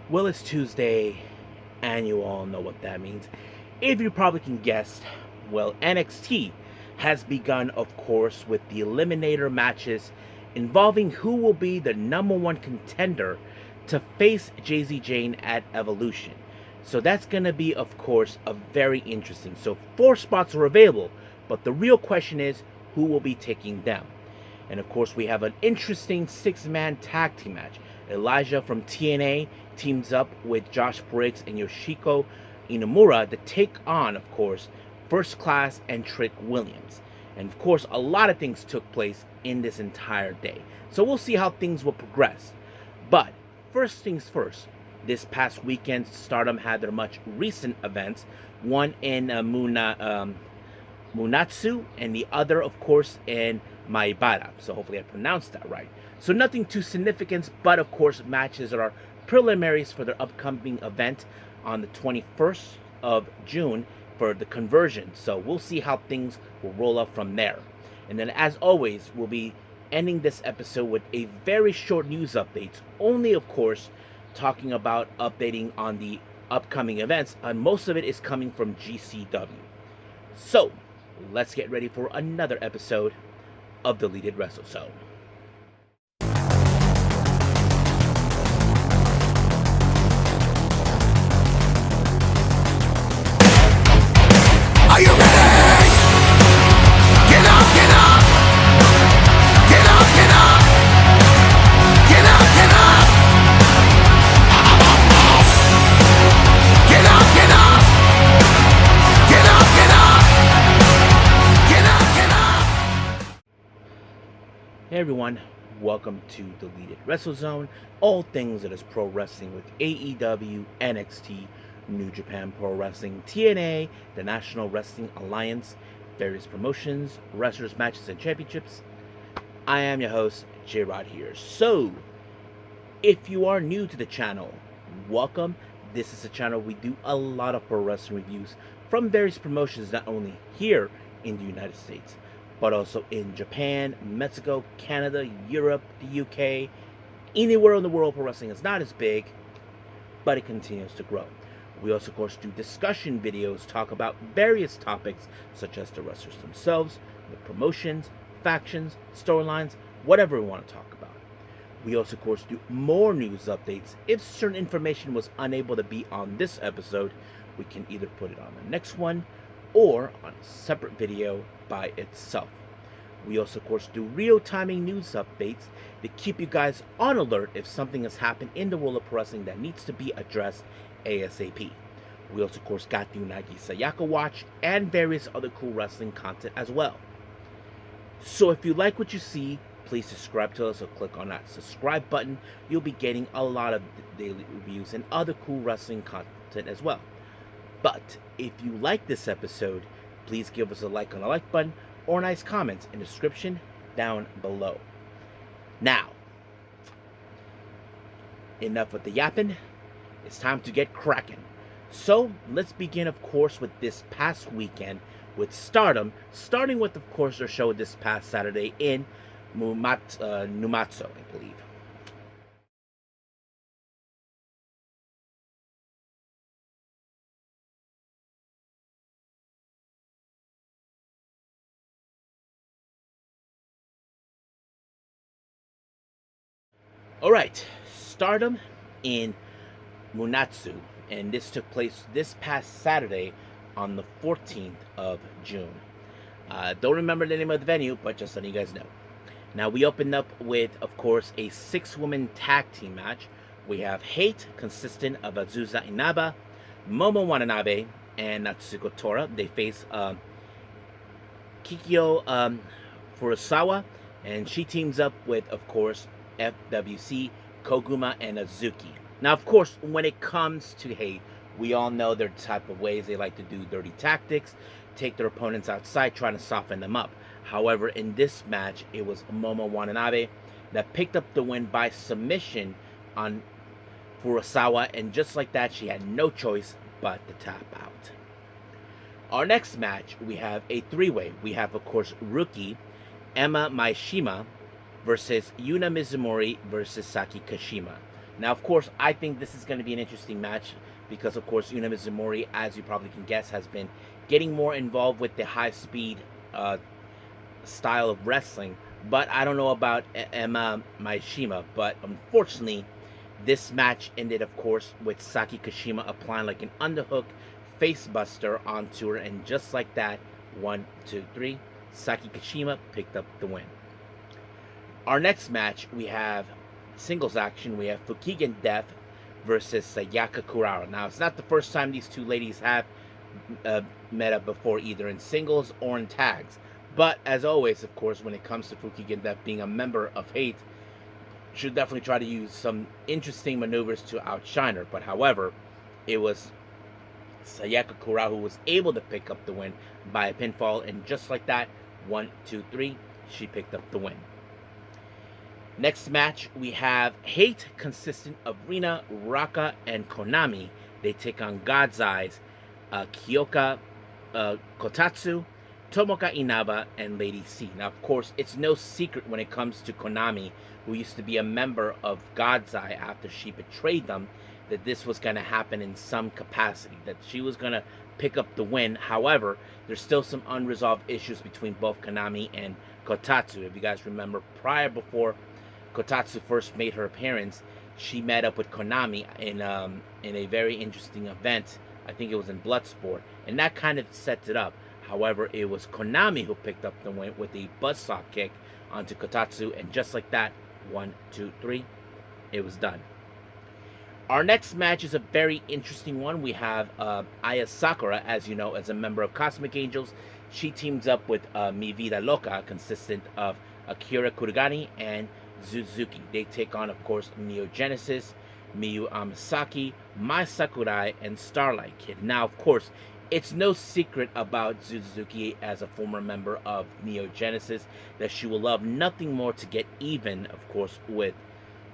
Well, it's Tuesday, and you all know what that means. If you probably can guess, well, NXT has begun, of course, with the eliminator matches involving who will be the number one contender to face Jay-Z Jane at Evolution. So that's going to be, of course, a very interesting. So four spots are available, but the real question is who will be taking them. And of course, we have an interesting six-man tag team match. Elijah from TNA teams up with Josh Briggs and Yoshiko Inamura to take on, of course, First Class and Trick Williams. And of course, a lot of things took place in this entire day. So we'll see how things will progress. But first things first, this past weekend, Stardom had their much recent events. One in Munatsu, and the other, of course, in Maibara. So hopefully I pronounced that right. So nothing too significant, but of course matches are preliminaries for their upcoming event on the 21st of June for the conversion. So we'll see how things will roll up from there. And then as always, we'll be ending this episode with a very short news update. Only, of course, talking about updating on the upcoming events, and most of it is coming from GCW. So, let's get ready for another episode of Deleted Wrestle Zone. Are you ready? Get up, get up! Get up, get up! Get up, get up! Get up, get up! Get up, get up! Get up, get up! Hey everyone, welcome to Deleted Wrestle Zone. All things that is pro wrestling with AEW, NXT, New Japan Pro Wrestling, TNA, the National Wrestling Alliance, various promotions, wrestlers, matches, and championships. I am your host, J-Rod here. So, if you are new to the channel, welcome. This is a channel we do a lot of pro wrestling reviews from various promotions, not only here in the United States, but also in Japan, Mexico, Canada, Europe, the UK, anywhere in the world. Pro wrestling is not as big, but it continues to grow. We also, of course, do discussion videos, talk about various topics such as the wrestlers themselves, the promotions, factions, storylines, whatever we want to talk about. We also, of course, do more news updates. If certain information was unable to be on this episode, we can either put it on the next one or on a separate video by itself. We also, of course, do real-timing news updates to keep you guys on alert if something has happened in the world of pro wrestling that needs to be addressed ASAP. We also, of course, got the Unagi Sayaka Watch and various other cool wrestling content as well. So if you like what you see, please subscribe to us or click on that subscribe button. You'll be getting a lot of daily reviews and other cool wrestling content as well. But if you like this episode, please give us a like on the like button or nice comments in the description down below. Now, enough with the yapping. It's time to get cracking. So let's begin, of course, with this past weekend with Stardom, starting with, of course, their show this past Saturday in Numazu, I believe. Alright, Stardom in Munatsu, and this took place this past Saturday on the 14th of June. Don't remember the name of the venue, but just letting you guys know. Now, we opened up with, of course, a 6-woman tag team match. We have Hate, consistent of Azusa Inaba, Momo Watanabe, and Natsuko Tora. They face Kikyo Furusawa, and she teams up with, of course, FWC, Koguma, and Azuki. Now, of course, when it comes to Hate, we all know their type of ways. They like to do dirty tactics, take their opponents outside, trying to soften them up. However, in this match, it was Momo Watanabe that picked up the win by submission on Furusawa, and just like that, she had no choice but to tap out. Our next match, we have a three-way. We have, of course, Rookie, Emma Maishima versus Yuna Mizumori versus Saki Kashima. Now, of course, I think this is going to be an interesting match because, of course, Numazu, as you probably can guess, has been getting more involved with the high speed style of wrestling. But I don't know about Emma Maishima. But unfortunately, this match ended, of course, with Saki Kashima applying like an underhook facebuster onto her, and just like that, 1, 2, 3, Saki Kashima picked up the win. Our next match, we have singles action. We have Fukigen Death versus Sayaka Kurara. Now, it's not the first time these two ladies have met up before, either in singles or in tags. But as always, of course, when it comes to Fukigen Death being a member of Hate, should definitely try to use some interesting maneuvers to outshine her. But however, it was Sayaka Kurara who was able to pick up the win by a pinfall, and just like that, 1, 2, 3, she picked up the win. Next match, we have Hate, consistent of Rina, Raka, and Konami. They take on God's Eyes, Kyoka Kotatsu, Tomoka Inaba, and Lady C. Now, of course, it's no secret when it comes to Konami, who used to be a member of God's Eye after she betrayed them, that this was going to happen in some capacity, that she was going to pick up the win. However, there's still some unresolved issues between both Konami and Kotatsu. If you guys remember, before Kotatsu first made her appearance, she met up with Konami in a very interesting event. I think it was in Bloodsport, and that kind of sets it up. However, it was Konami who picked up the win with a buzzsaw kick onto Kotatsu, and just like that, 1, 2, 3, it was done. Our next match is a very interesting one. We have Aya Sakura, as you know, as a member of Cosmic Angels. She teams up with Mi Vida Loca, consistent of Akira Kurigani and Suzuki. They take on, of course, Neo Genesis, Miyu Amasaki, Mai Sakurai, and Starlight Kid. Now, of course, it's no secret about Suzuki as a former member of Neo Genesis that she will love nothing more to get even, of course, with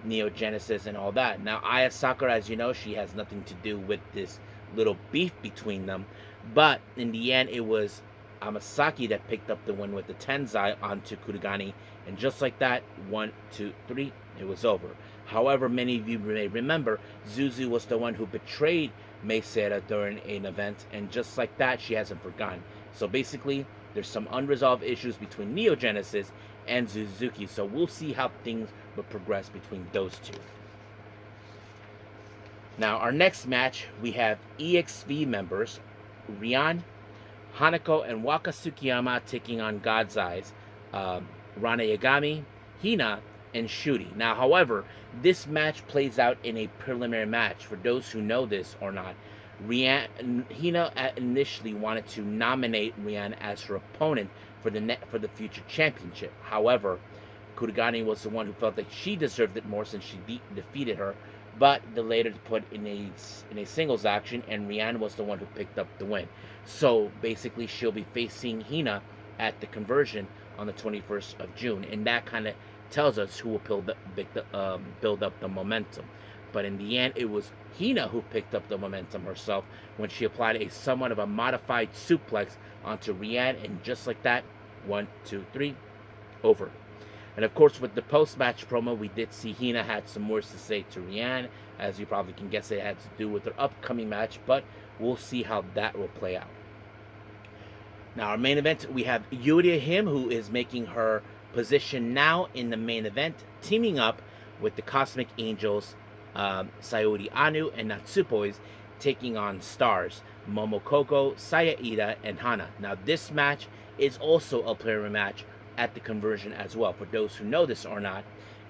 Neo Genesis and all that. Now, Aya Sakura, as you know, she has nothing to do with this little beef between them. But in the end, it was Amasaki that picked up the win with the Tenzai onto Kurigani. And just like that, 1, 2, 3, it was over. However, many of you may remember, Zuzu was the one who betrayed Meisera during an event. And just like that, she hasn't forgotten. So basically, there's some unresolved issues between Neo Genesis and Suzuki. So we'll see how things will progress between those two. Now, our next match, we have EXV members, Rian, Hanako, and Waka Tsukiyama taking on God's Eyes, Rana Yagami, Hina, and Shuri. Now, however, this match plays out in a preliminary match. For those who know this or not, Hina initially wanted to nominate Rian as her opponent for the future championship. However, Kurigani was the one who felt that she deserved it more since she defeated her, but the later put in a singles action, and Rian was the one who picked up the win. So basically, she'll be facing Hina at the conversion on the 21st of June, and that kind of tells us who will build up the momentum. But in the end, it was Hina who picked up the momentum herself when she applied a somewhat of a modified suplex onto Rian, and just like that, 1, 2, 3, over. And of course, with the post-match promo, we did see Hina had some words to say to Rian. As you probably can guess, it had to do with her upcoming match, but we'll see how that will play out. Now, our main event, we have Yuria Him, who is making her position now in the main event, teaming up with the Cosmic Angels, Sayori Anu and Natsupoi's, taking on Stars, Momokoko, Saya Ida, and Hana. Now, this match is also a preliminary match at the conversion as well. For those who know this or not,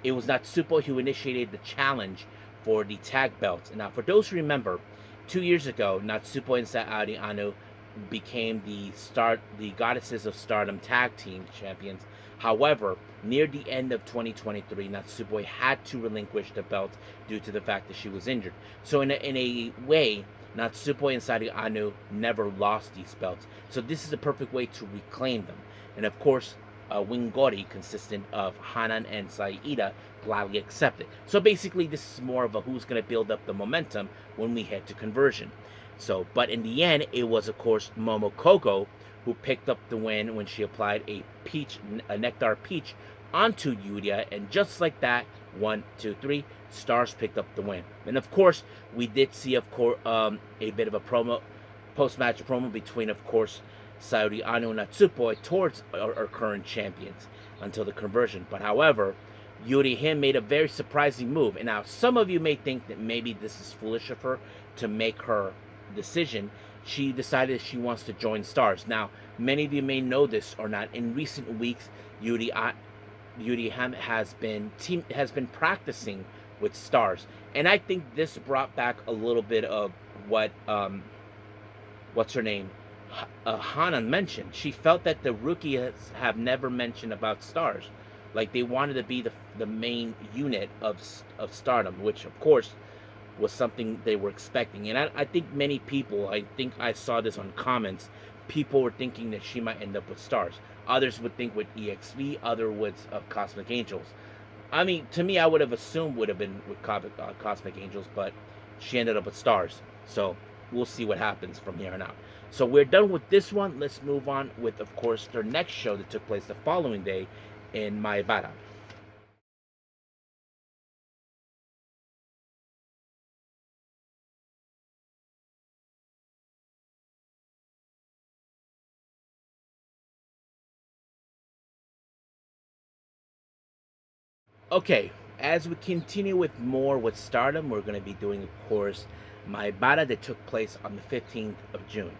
it was Natsupoi who initiated the challenge for the tag belts. Now, for those who remember, 2 years ago, Natsupoi and Sayori Anu became the Goddesses of Stardom tag team champions. However, near the end of 2023, Natsupoi had to relinquish the belt due to the fact that she was injured. So in a way, Natsupoi and Sayori Anu never lost these belts. So this is a perfect way to reclaim them. And of course, Wingori, consistent of Hanan and Saida, gladly accepted. So basically, this is more of a who's going to build up the momentum when we head to conversion. So, but in the end, it was, of course, Momokoko who picked up the win when she applied a nectar peach onto Yuria, and just like that, 1, 2, 3. Stars picked up the win. And of course, we did see, of course, a bit of a post-match promo between, of course, Sayuri Ano and Natsupoi towards our current champions until the conversion. But however, Yuri Him made a very surprising move. And now some of you may think that maybe this is foolish of her to make her decision. She decided she wants to join Stars. Now, many of you may know this or not. In recent weeks, Yuri Ham has been practicing with Stars, and I think this brought back a little bit of what what's her name, Hana mentioned. She felt that the rookies have never mentioned about Stars, like they wanted to be the main unit of Stardom, which of course was something they were expecting. And I think many people, I think I saw this on comments, people were thinking that she might end up with Stars. Others would think with EXV, other with Cosmic Angels. I mean, to me, I would have assumed would have been with Cosmic Angels, but she ended up with Stars. So we'll see what happens from here on out. So we're done with this one. Let's move on with, of course, their next show that took place the following day in Maibara. Okay, as we continue with more with Stardom, we're going to be doing, of course, Maibara that took place on the 15th of June.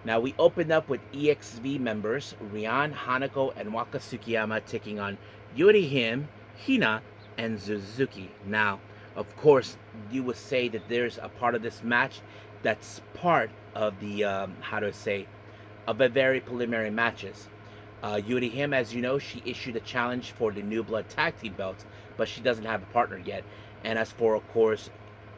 Now, we opened up with EXV members Rian, Hanako, and Waka Tsukiyama taking on Yuri Him, Hina, and Suzuki. Now, of course, you would say that there's a part of this match that's part of the, how to say, of a very preliminary matches. Yuri Him, as you know, she issued a challenge for the New Blood Tag Team belts, but she doesn't have a partner yet. And as for, of course,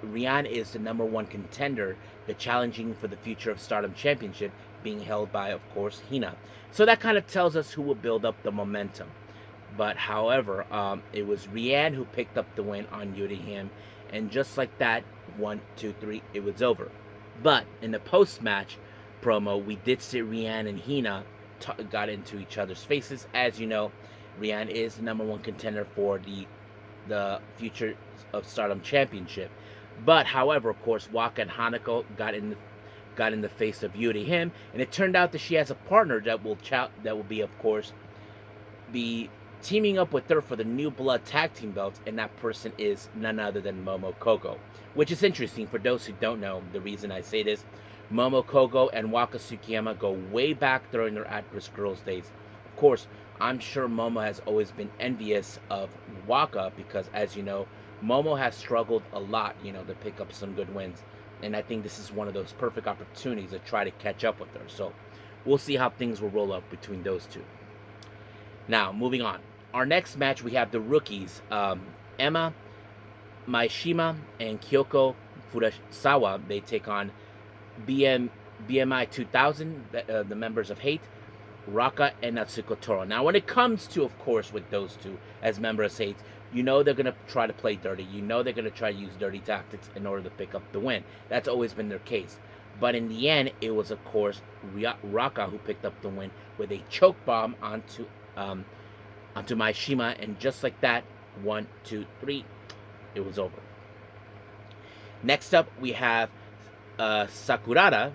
Rian is the number one contender, the challenging for the future of Stardom Championship, being held by, of course, Hina. So that kind of tells us who will build up the momentum. But however, it was Rian who picked up the win on Yuri Him, and just like that, 1, 2, 3, it was over. But in the post-match promo, we did see Rian and Hina got into each other's faces. As you know, Rian is the number one contender for the future of Stardom Championship. But however, of course, Waka and Hanako got in the face of Yuri Him, and it turned out that she has a partner that will be, of course, be teaming up with her for the New Blood Tag Team belts, and that person is none other than Momo Kogo. Which is interesting for those who don't know. The reason I say this, Momo Kogo and Waka Tsukiyama go way back during their Actress Girls days. Of course, I'm sure Momo has always been envious of Waka because, as you know, Momo has struggled a lot, to pick up some good wins. And I think this is one of those perfect opportunities to try to catch up with her. So we'll see how things will roll up between those two. Now, moving on. Our next match, we have the rookies, Emma, Maishima, and Kyoko Furusawa. They take on BMI 2000, the members of Hate, Raka, and Natsuko Toro. Now, when it comes to, of course, with those two as members of Hate, you know they're going to try to play dirty. You know they're going to try to use dirty tactics in order to pick up the win. That's always been their case. But in the end, it was, of course, Raka who picked up the win with a choke bomb onto Maishima, and just like that, 1, 2, 3, it was over. Next up, we have Sakurada,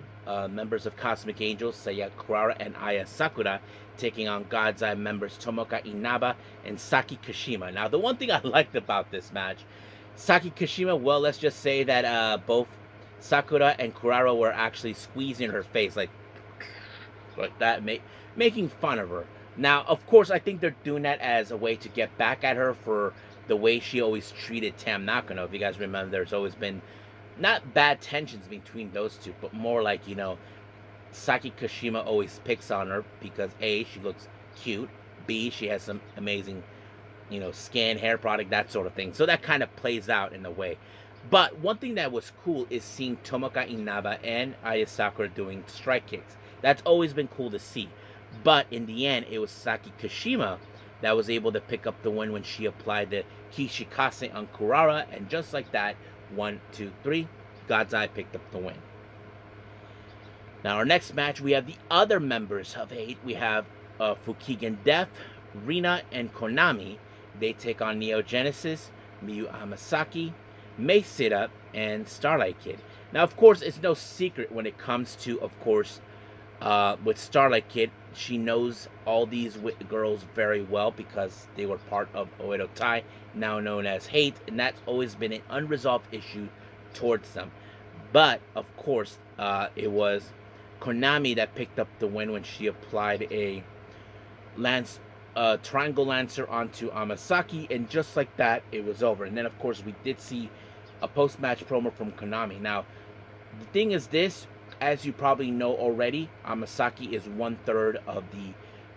members of Cosmic Angels, Saya Kurara and Aya Sakura, taking on God's Eye members Tomoka Inaba and Saki Kashima. Now, the one thing I liked about this match, Saki Kashima, well, let's just say that both Sakura and Kurara were actually squeezing her face like that, making fun of her. Now, of course, I think they're doing that as a way to get back at her for the way she always treated Tam Nakano. If you guys remember, there's always been not bad tensions between those two, but more like, Saki Kashima always picks on her because A, she looks cute, B, she has some amazing, skin, hair product, that sort of thing. So that kind of plays out in a way. But one thing that was cool is seeing Tomoka Inaba and Aya Sakura doing strike kicks. That's always been cool to see. But in the end, it was Saki Kashima that was able to pick up the win when she applied the Kishikase on Kurara, and just like that, 1, 2, 3, God's Eye picked up the win. Now, our next match, we have the other members of Hate. We have Fukigen Death, Rina, and Konami. They take on Neo Genesis, Miyu Hamasaki, Mei Sita, and Starlight Kid. Now, of course, it's no secret when it comes to, of course, with Starlight Kid, she knows all these girls very well because they were part of Oedo Tai, now known as Hate, and that's always been an unresolved issue towards them. But, of course, it was Konami that picked up the win when she applied a lance triangle lancer onto Amasaki, and just like that, it was over. And then, of course, we did see a post-match promo from Konami. Now, the thing is this, as you probably know already, Amasaki is 1/3 of the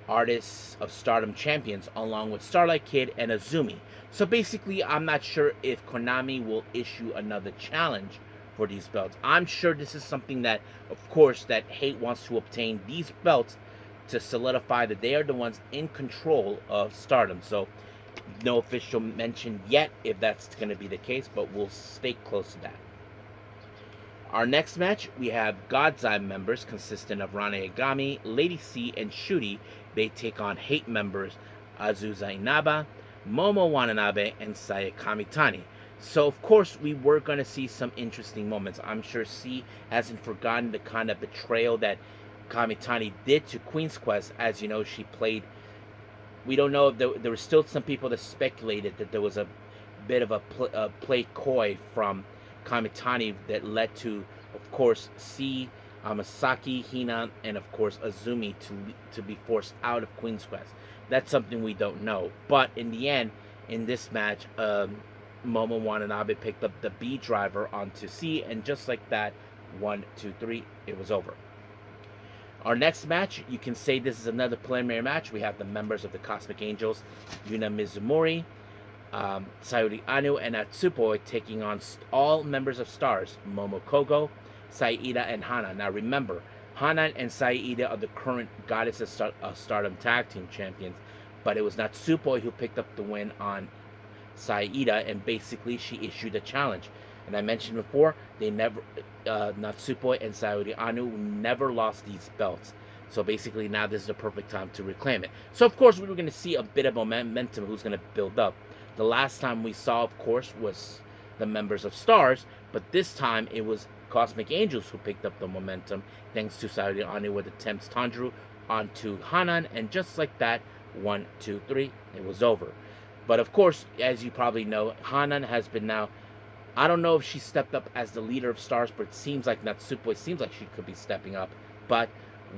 Artists of Stardom champions, along with Starlight Kid and Azumi. So basically, I'm not sure if Konami will issue another challenge for these belts. I'm sure this is something that, of course, that Hate wants to obtain these belts to solidify that they are the ones in control of Stardom. So no official mention yet if that's going to be the case, but we'll stay close to that. Our next match, we have God's Eye members consisting of Rana Yagami, Lady C, and Shuri. They take on Hate members Azusa Inaba, Momo Watanabe, and Saya Kamitani. So, of course, we were going to see some interesting moments. I'm sure C hasn't forgotten the kind of betrayal that Kamitani did to Queen's Quest. As you know, she played. We don't know if there were still some people that speculated that there was a bit of a play coy from Kamitani that led to, of course, C, Amasaki, Hina, and of course Azumi to be forced out of Queen's Quest. That's something we don't know. But in the end, in this match, Momo Watanabe picked up the B driver onto C, and just like that, 1, 2, 3, it was over. Our next match, you can say this is another preliminary match. We have the members of the Cosmic Angels, Yuna Mizumori, Sayuri Anu, and Natsupoi taking on all members of Stars, Momo Kogo, Saida, and Hana. Now remember, Hana and Saida are the current Goddess of Stardom Tag Team Champions, but it was Natsupoi who picked up the win on Saida, and basically she issued a challenge. And I mentioned before, they never, Natsupoi and Sayuri Anu never lost these belts. So basically now this is the perfect time to reclaim it. So of course we were going to see a bit of momentum who's going to build up. The last time we saw, of course, was the members of Stars, but this time it was Cosmic Angels who picked up the momentum, thanks to Sayuri Anu with attempts Tanjiro onto Hanan, and just like that, 1, 2, 3, it was over. But of course, as you probably know, Hanan has been now, I don't know if she stepped up as the leader of Stars, but it seems like Natsupoi seems like she could be stepping up, but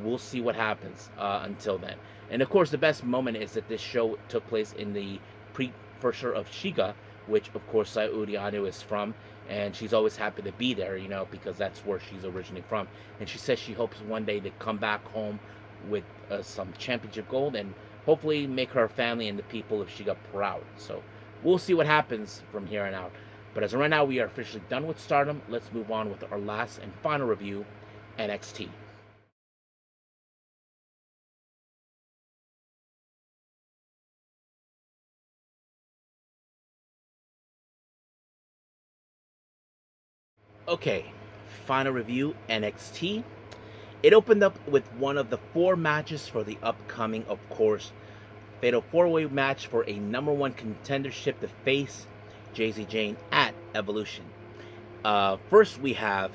we'll see what happens until then. And of course, the best moment is that this show took place in the precursor of Shiga, which of course Sayuri Anu is from, and she's always happy to be there, you know, because that's where she's originally from. And she says she hopes one day to come back home with some championship gold and hopefully make her family and the people of Shiga proud. So we'll see what happens from here on out. But as of right now, we are officially done with Stardom. Let's move on with our last and final review, NXT. Okay, final review, NXT. It opened up with one of the 4 matches for the upcoming, of course, Fatal 4-Way match for a #1 contendership to face Daisy Jane at Evolution. First, we have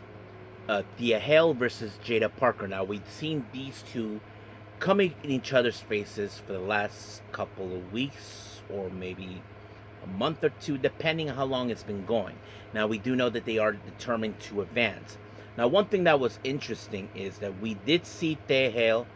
Thea Hale versus Jada Parker. Now, we've seen these two coming in each other's faces for the last couple of weeks, or maybe a month or two, depending on how long it's been going. Now, we do know that they are determined to advance. Now, one thing that was interesting is that we did see Thea Hale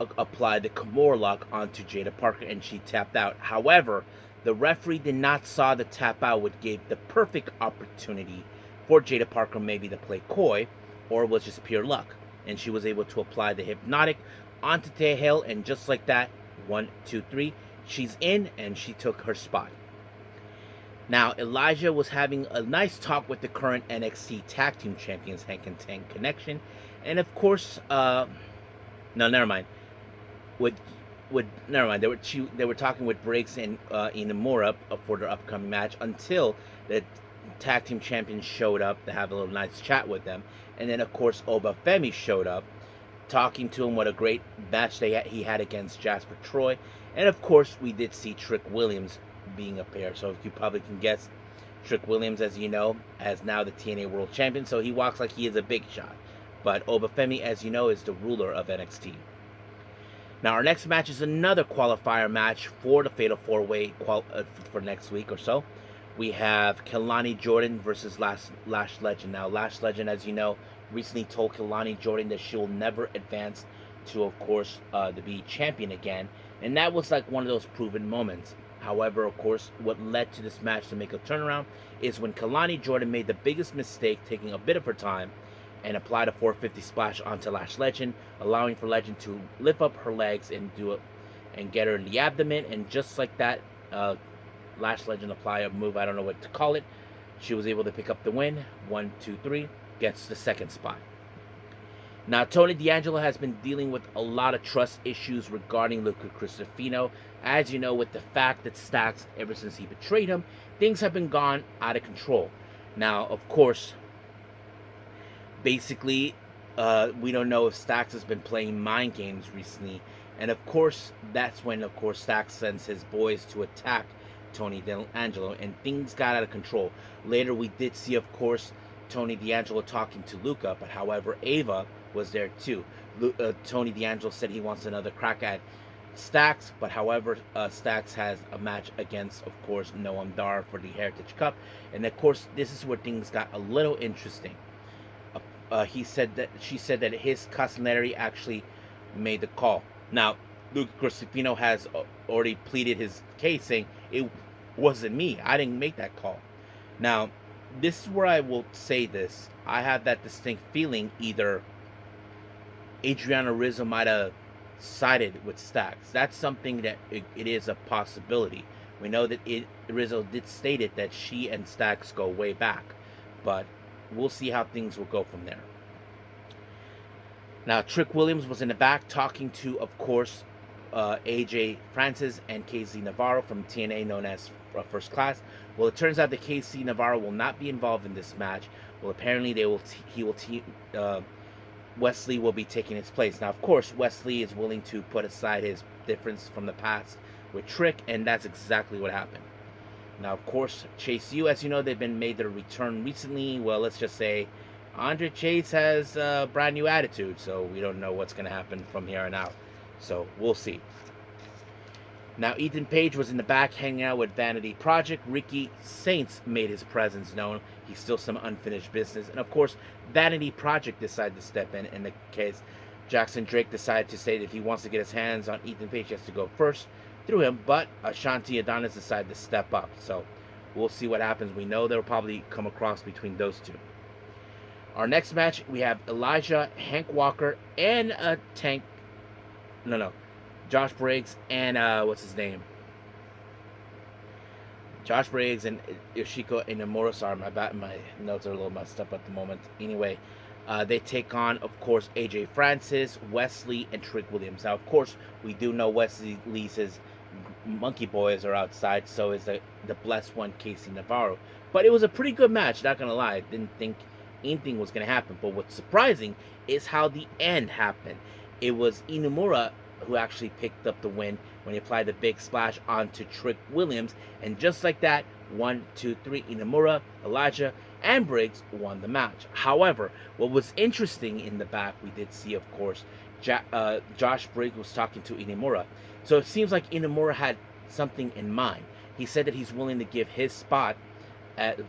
apply the Kimura lock onto Jada Parker, and she tapped out. However, the referee did not saw the tap out, which gave the perfect opportunity for Jada Parker maybe to play coy, or it was just pure luck. And she was able to apply the hypnotic onto Thea Hale, and just like that, 1, 2, 3, she's in, and she took her spot. Now, Elijah was having a nice talk with the current NXT Tag Team Champions, Hank and Tank Connection, and of course, no, never mind. Never mind. They were talking with Briggs and Inamura for their upcoming match until the Tag Team Champions showed up to have a little nice chat with them, and then of course Oba Femi showed up, talking to him what a great match he had against Jasper Troy, and of course we did see Trick Williams being a pair. So you probably can guess, Trick Williams, as you know, as now the TNA World Champion, so he walks like he is a big shot. But Obafemi, as you know, is the ruler of NXT. Now, our next match is another qualifier match for the Fatal 4-Way for next week or so. We have Kelani Jordan versus Lash Legend. Now, Lash Legend, as you know, recently told Kelani Jordan that she will never advance to, of course, to be champion again. And that was like one of those proven moments. However, of course, what led to this match to make a turnaround is when Kelani Jordan made the biggest mistake, taking a bit of her time, and applied a 450 splash onto Lash Legend, allowing for Legend to lift up her legs and do it and get her in the abdomen. And just like that, Lash Legend apply a move, I don't know what to call it. She was able to pick up the win. 1, 2, 3, gets the second spot. Now, Tony D'Angelo has been dealing with a lot of trust issues regarding Luca Cristofino. As you know, with the fact that Stacks, ever since he betrayed him, things have been gone out of control. Now, of course, basically, we don't know if Stacks has been playing mind games recently. And of course, that's when, of course, Stacks sends his boys to attack Tony D'Angelo, and things got out of control. Later, we did see, of course, Tony D'Angelo talking to Luca, but however, Ava was there too. Tony D'Angelo said he wants another crack at Stacks, but however, Stacks has a match against, of course, Noam Dar for the Heritage Cup, and of course, this is where things got a little interesting. She said that his cousin Larry actually made the call. Now, Luca Cristofino has already pleaded his case, saying it wasn't me. I didn't make that call. Now, this is where I will say this. I have that distinct feeling either Adriana Rizzo might have sided with Stacks. That's something that it is a possibility. We know that Rizzo did state it that she and Stacks go way back, but we'll see how things will go from there. Now, Trick Williams was in the back talking to, of course, AJ Francis and KC Navarro from TNA, known as First Class. Well, it turns out that KC Navarro will not be involved in this match. Well, apparently Wesley will be taking his place. Now, of course, Wesley is willing to put aside his difference from the past with Trick, and that's exactly what happened. Now, of course, Chase U, as you know, they've been made their return recently. Well, let's just say Andre Chase has a brand new attitude, so we don't know what's going to happen from here on out. So we'll see. Now, Ethan Page was in the back hanging out with Vanity Project. Ricky Saints made his presence known. He's still some unfinished business. And of course, Vanity Project decided to step in the case. Jackson Drake decided to say that if he wants to get his hands on Ethan Page, he has to go first through him. But Ashanti Adonis decided to step up. So we'll see what happens. We know they'll probably come across between those two. Our next match, we have Elijah, Hank Walker, and Josh Briggs and what's his name? Josh Briggs and Yoshiko Inamura. Sorry, my notes are a little messed up at the moment. Anyway, they take on, of course, AJ Francis, Wesley, and Trick Williams. Now, of course, we do know Wesley Lee's monkey boys are outside, so is the blessed one, Casey Navarro. But it was a pretty good match, not gonna lie. I didn't think anything was gonna happen. But what's surprising is how the end happened. It was Inamura who actually picked up the win when he applied the big splash onto Trick Williams. And just like that, 1, 2, 3, Inamura, Elijah, and Briggs won the match. However, what was interesting in the back, we did see, of course, Josh Briggs was talking to Inamura. So it seems like Inamura had something in mind. He said that he's willing to give his spot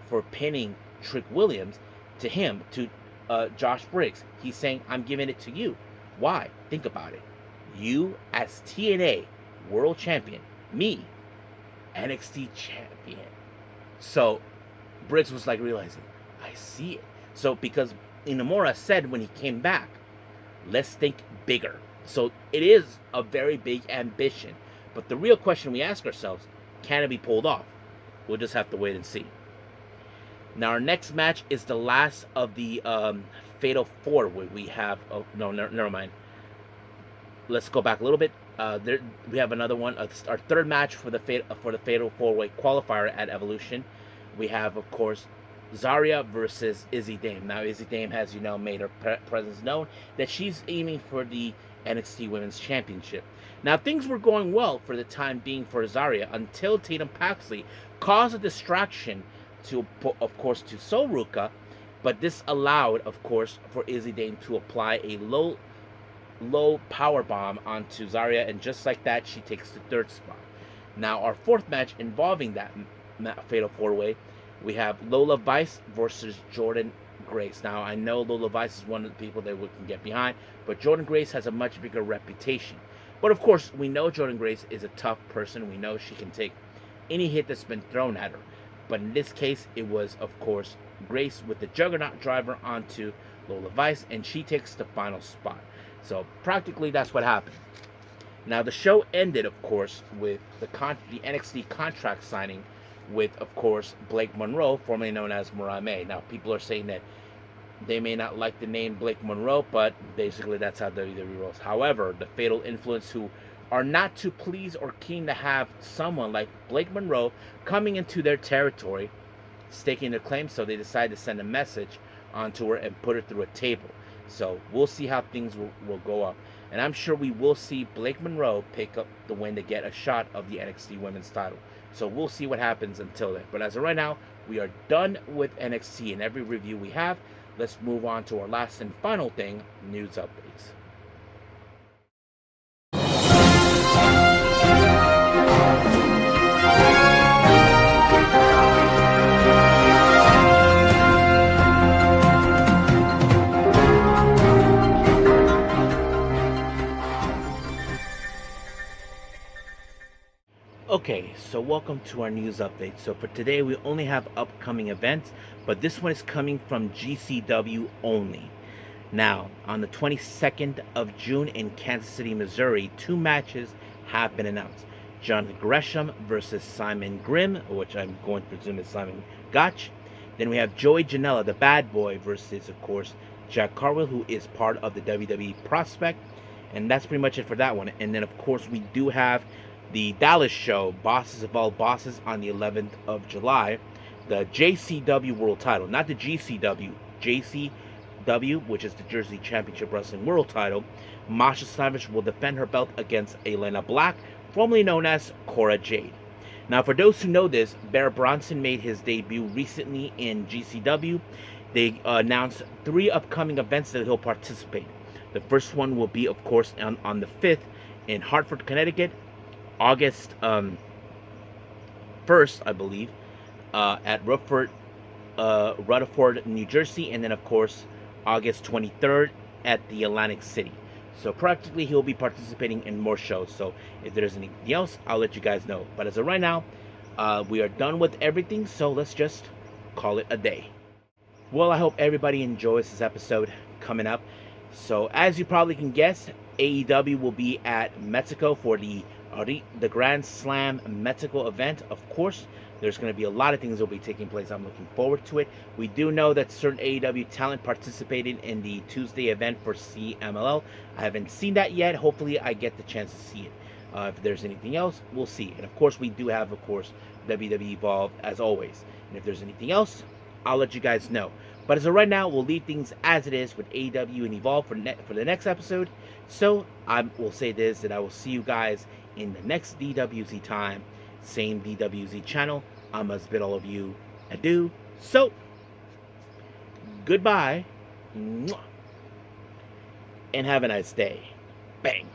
for pinning Trick Williams to him, to Josh Briggs. He's saying, I'm giving it to you. Why? Think about it. You as TNA World Champion, me, NXT Champion. So Briggs was like realizing, I see it. So because Inamura said when he came back, let's think bigger. So it is a very big ambition. But the real question we ask ourselves, can it be pulled off? We'll just have to wait and see. Now our next match is the last of the Fatal 4. Where we have, never mind. Let's go back a little bit. We have another one. Our third match for the Fatal 4-Way qualifier at Evolution. We have, of course, Zarya versus Izzy Dame. Now, Izzy Dame has, made her presence known that she's aiming for the NXT Women's Championship. Now, things were going well for the time being for Zarya until Tatum Paxley caused a distraction to, of course, to Soruka, but this allowed, of course, for Izzy Dane to apply a low power bomb onto Zarya, and just like that, she takes the third spot. Now, our fourth match involving that fatal four-way, we have Lola Vice versus Jordan Grace. Now, I know Lola Vice is one of the people that we can get behind, but Jordan Grace has a much bigger reputation. But of course, we know Jordan Grace is a tough person. We know she can take any hit that's been thrown at her. But in this case, it was, of course, Grace with the Juggernaut driver onto Lola Vice, and she takes the final spot. So practically that's what happened. Now the show ended, of course, with the NXT contract signing with, of course, Blake Monroe, formerly known as Mariah May. Now people are saying that they may not like the name Blake Monroe, but basically that's how WWE rolls. However, the Fatal Influence, who are not too pleased or keen to have someone like Blake Monroe coming into their territory, staking their claim, so they decided to send a message onto her and put her through a table. So we'll see how things will go up. And I'm sure we will see Blake Monroe pick up the win to get a shot of the NXT Women's title. So we'll see what happens until then. But as of right now, we are done with NXT and every review we have. Let's move on to our last and final thing, news updates. Okay, so welcome to our news update. So for today, we only have upcoming events, but this one is coming from GCW only. Now, on the 22nd of June in Kansas City, Missouri, 2 matches have been announced. Jonathan Gresham versus Simon Grimm, which I'm going to presume is Simon Gotch. Then we have Joey Janela, the bad boy, versus, of course, Jack Carwell, who is part of the WWE Prospect. And that's pretty much it for that one. And then, of course, we do have the Dallas show, Bosses of All Bosses, on the 11th of July. The JCW World Title, not the GCW, JCW, which is the Jersey Championship Wrestling World Title. Masha Slavish will defend her belt against Elena Black, formerly known as Cora Jade. Now, for those who know this, Bear Bronson made his debut recently in GCW. They announced 3 upcoming events that he'll participate. The first one will be, of course, on the 5th in Hartford, Connecticut. August 1st, I believe, at Rutherford, New Jersey, and then, of course, August 23rd at the Atlantic City. So practically he'll be participating in more shows. So if there's anything else, I'll let you guys know. But as of right now, we are done with everything, so let's just call it a day. Well, I hope everybody enjoys this episode coming up. So as you probably can guess, AEW will be at Mexico for the Grand Slam Mexico event. Of course, there's going to be a lot of things that will be taking place. I'm looking forward to it. We do know that certain AEW talent participated in the Tuesday event for CMLL. I haven't seen that yet. Hopefully, I get the chance to see it. If there's anything else, we'll see. And of course, we do have, of course, WWE Evolved as always. And if there's anything else, I'll let you guys know. But as of right now, we'll leave things as it is with AEW and Evolve for the next episode. So I will say this, that I will see you guys in the next DWZ time, same DWZ channel. I must bid all of you adieu. So, goodbye, and have a nice day. Bang.